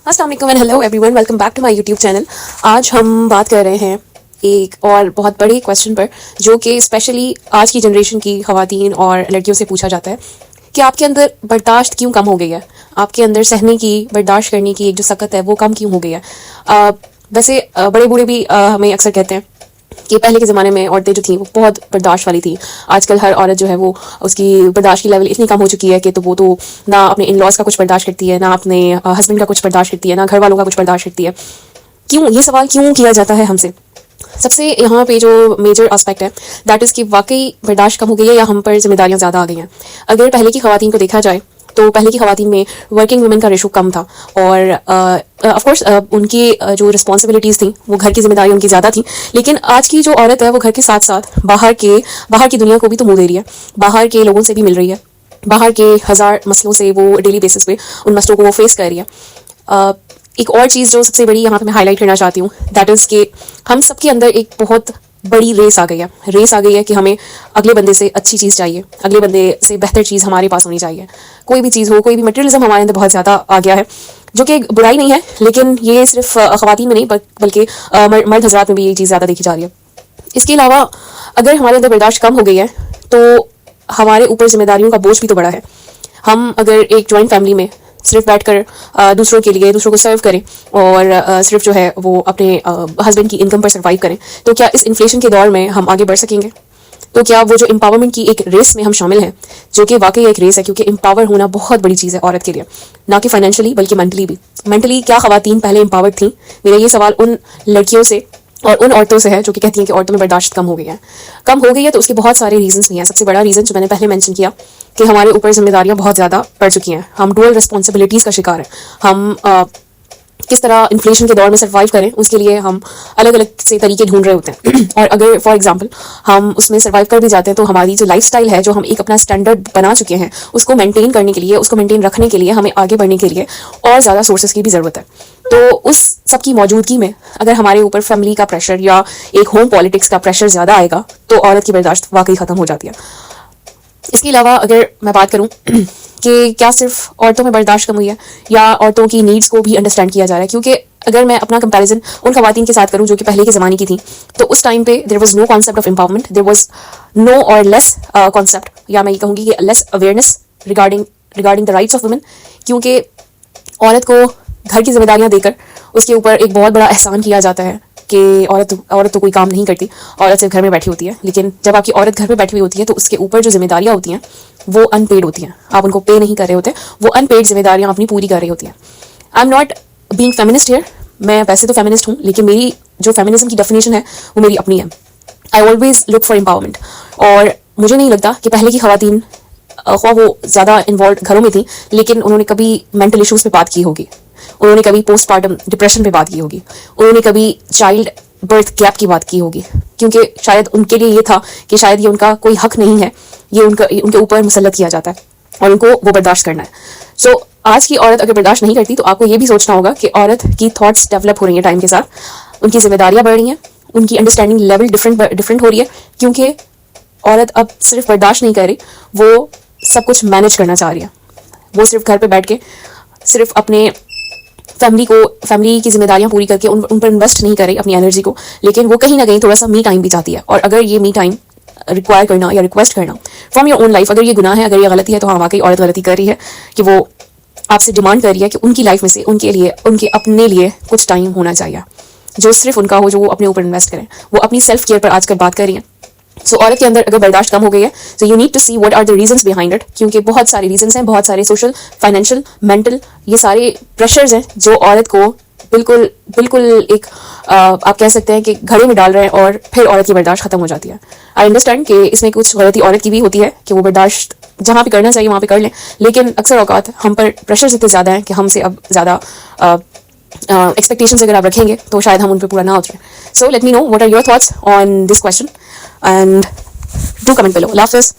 अस्सलाम वालेकुम and hello everyone, welcome back to my YouTube channel. आज हम बात कर रहे हैं एक और बहुत बड़े क्वेश्चन पर, जो कि स्पेशली आज की जनरेशन की ख़वातीन और लड़कियों से पूछा जाता है कि आपके अंदर बर्दाश्त क्यों कम हो गई है, आपके अंदर सहने की, बर्दाश्त करने की एक जो सकत है वो कम क्यों हो गई है। वैसे बड़े बूढ़े भी हमें अक्सर कहते हैं कि पहले के ज़माने में औरतें जो थी वो बहुत बर्दाश्त वाली थी। आजकल हर औरत जो है वो उसकी बर्दाश्त की लेवल इतनी कम हो चुकी है कि तो वो तो ना अपने इन लॉज का कुछ बर्दाश्त करती है, ना अपने हस्बैंड का कुछ बर्दाश्त करती है, ना घर वालों का कुछ बर्दाश्त करती है। क्यों, ये सवाल क्यों किया जाता है हमसे। सबसे यहाँ पे जो मेजर एस्पेक्ट है दैट इज़ कि वाकई बर्दाश्त कम हो गई है या हम पर जिम्मेदारियाँ ज़्यादा आ गई हैं। अगर पहले की ख़वातीन को देखा जाए तो पहले की ख़वातीन में वर्किंग वुमेन का रेशो कम था और ऑफ कोर्स उनकी जो रिस्पॉन्सिबिलिटीज़ थी वो घर की जिम्मेदारी उनकी ज़्यादा थी। लेकिन आज की जो औरत है वो घर के साथ साथ बाहर की दुनिया को भी तो मुँह दे रही है, बाहर के लोगों से भी मिल रही है, बाहर के हज़ार मसलों से वो डेली बेसिस पे उन मसलों को वो फेस कर रही है। एक और चीज़ जो सबसे बड़ी यहाँ पे मैं हाईलाइट करना चाहती हूँ दैट इज़ कि हम सबके अंदर एक बहुत बड़ी रेस आ गई है कि हमें अगले बंदे से अच्छी चीज़ चाहिए, अगले बंदे से बेहतर चीज़ हमारे पास होनी चाहिए। कोई भी चीज़ हो, कोई भी मटेरियलिज्म हमारे अंदर बहुत ज़्यादा आ गया है, जो कि बुराई नहीं है, लेकिन ये सिर्फ ख़वातीन में नहीं बल्कि मर्द हज़रात में भी ये चीज़ ज़्यादा देखी जा रही है। इसके अलावा अगर हमारे अंदर बर्दाश्त कम हो गई है तो हमारे ऊपर जिम्मेदारियों का बोझ भी तो बड़ा है। हम अगर एक जॉइंट फैमिली में सिर्फ बैठकर दूसरों के लिए दूसरों को सर्व करें और सिर्फ जो है वो अपने हस्बैंड की इनकम पर सर्वाइव करें, तो क्या इस इन्फ्लेशन के दौर में हम आगे बढ़ सकेंगे? तो क्या वो जो एम्पावरमेंट की एक रेस में हम शामिल हैं, जो कि वाकई एक रेस है, क्योंकि एम्पावर होना बहुत बड़ी चीज़ है औरत के लिए, ना कि फाइनेंशियली बल्कि मेंटली भी। मेंटली क्या ख़वातीन पहले एम्पावर्ड थी? मेरा ये सवाल उन लड़कियों से और उन औरतों से है जो कि कहती हैं कि औरतों में बर्दाश्त कम हो गई है। तो उसके बहुत सारे रीजंस नहीं है। सबसे बड़ा रीज़न जो मैंने पहले मेंशन किया कि हमारे ऊपर जिम्मेदारियां बहुत ज़्यादा बढ़ चुकी हैं, हम डुअल रिस्पॉन्सिबिलिटीज़ का शिकार हैं। हम किस तरह इन्फ्लेशन के दौर में सर्वाइव करें उसके लिए हम अलग अलग से तरीके ढूंढ रहे होते हैं और अगर फॉर एग्जांपल हम उसमें सर्वाइव कर भी जाते हैं तो हमारी जो लाइफस्टाइल है, जो हम एक अपना स्टैंडर्ड बना चुके हैं, उसको मेंटेन करने के लिए, उसको मेंटेन रखने के लिए हमें आगे बढ़ने के लिए और ज़्यादा सोर्सेज की भी ज़रूरत है। तो उस सब की मौजूदगी में अगर हमारे ऊपर फैमिली का प्रेशर या एक होम पॉलिटिक्स का प्रेशर ज़्यादा आएगा तो औरत की बर्दाश्त वाकई ख़त्म हो जाती है। इसके अलावा अगर मैं बात करूं कि क्या सिर्फ औरतों में बर्दाश्त कम हुई है या औरतों की नीड्स को भी अंडरस्टैंड किया जा रहा है, क्योंकि अगर मैं अपना कंपैरिजन उन ख़वातीन के साथ करूं जो कि पहले के ज़माने की थी, तो उस टाइम पे there was no concept of empowerment, there was no or less concept, या मैं ये कहूँगी कि less awareness regarding the rights of women, क्योंकि औरत को घर की जिम्मेदारियाँ देकर उसके ऊपर एक बहुत बड़ा एहसान किया जाता है कि औरत तो कोई काम नहीं करती, औरत सिर्फ घर में बैठी होती है। लेकिन जब आपकी औरत घर में बैठी हुई होती है तो उसके ऊपर जो जिम्मेदारियाँ होती हैं वो अनपेड होती हैं, आप उनको पे नहीं कर रहे होते, वो अनपेड जिम्मेदारियाँ अपनी पूरी कर रही होती हैं। I am not being feminist here, मैं वैसे तो फेमिनिस्ट हूँ, लेकिन मेरी जो फेमिनिज्म की डेफिनेशन है वो मेरी अपनी है। I always look for empowerment, और मुझे नहीं लगता कि पहले की ख़वातीन ख्वाह वो ज़्यादा इन्वॉल्व घरों में थी, लेकिन उन्होंने कभी मेंटल इश्यूज़ पे बात की होगी, उन्होंने कभी पोस्टपार्टम डिप्रेशन पे बात की होगी, उन्होंने कभी चाइल्ड बर्थ गैप की बात की होगी, क्योंकि शायद उनके लिए ये था कि शायद ये उनका कोई हक नहीं है, ये उनके ऊपर मुसल्लत किया जाता है और उनको वो बर्दाश्त करना है। सो आज की औरत अगर बर्दाश्त नहीं करती तो आपको ये भी सोचना होगा कि औरत की थॉट्स डेवलप हो रही हैं टाइम के साथ, उनकी जिम्मेदारियाँ बढ़ रही हैं, उनकी अंडरस्टैंडिंग लेवल डिफरेंट हो रही है, क्योंकि औरत अब सिर्फ बर्दाश्त नहीं कर रही, वो सब कुछ मैनेज करना चाह रही है। वो सिर्फ घर पे बैठ के सिर्फ अपने फैमिली की जिम्मेदारियां पूरी करके उन पर इन्वेस्ट नहीं कर रही अपनी एनर्जी को, लेकिन वो कहीं ना कहीं थोड़ा सा मी टाइम भी चाहती है। और अगर ये मी टाइम रिक्वायर करना या रिक्वेस्ट करना फ्रॉम योर ओन लाइफ, अगर ये गुनाह है, अगर ये गलती है, तो हाँ वाकई औरत गलती कर रही है कि वो आपसे डिमांड कर रही है कि उनकी लाइफ में से उनके लिए, उनके अपने लिए कुछ टाइम होना चाहिए जो सिर्फ उनका हो, जो वो अपने ऊपर इन्वेस्ट करें। वो अपनी सेल्फ केयर पर आजकल बात कर रही है। सो औरत के अंदर अगर बर्दाश्त कम हो गई है तो you need to see what are the reasons behind it, क्योंकि बहुत सारे रीजंस हैं, बहुत सारे सोशल, फाइनेंशियल, मेंटल, ये सारे प्रेशर्स हैं जो औरत को बिल्कुल एक आप कह सकते हैं कि घड़े में डाल रहे हैं और फिर औरत की बर्दाश्त खत्म हो जाती है। आई अंडरस्टैंड कि इसमें कुछ गलती औरत की भी होती है कि वो बर्दाश्त जहाँ पे करना चाहिए वहाँ पे कर लें, लेकिन अक्सर औकात हम पर प्रेशर्स इतने ज़्यादा हैं कि हमसे अब ज़्यादा एक्सपेक्टेशंस अगर आप रखेंगे तो शायद हम उन पर पूरा ना उतरें। So let me know what are your thoughts on this question and do comment below. अल्लाह हाफ़िज़।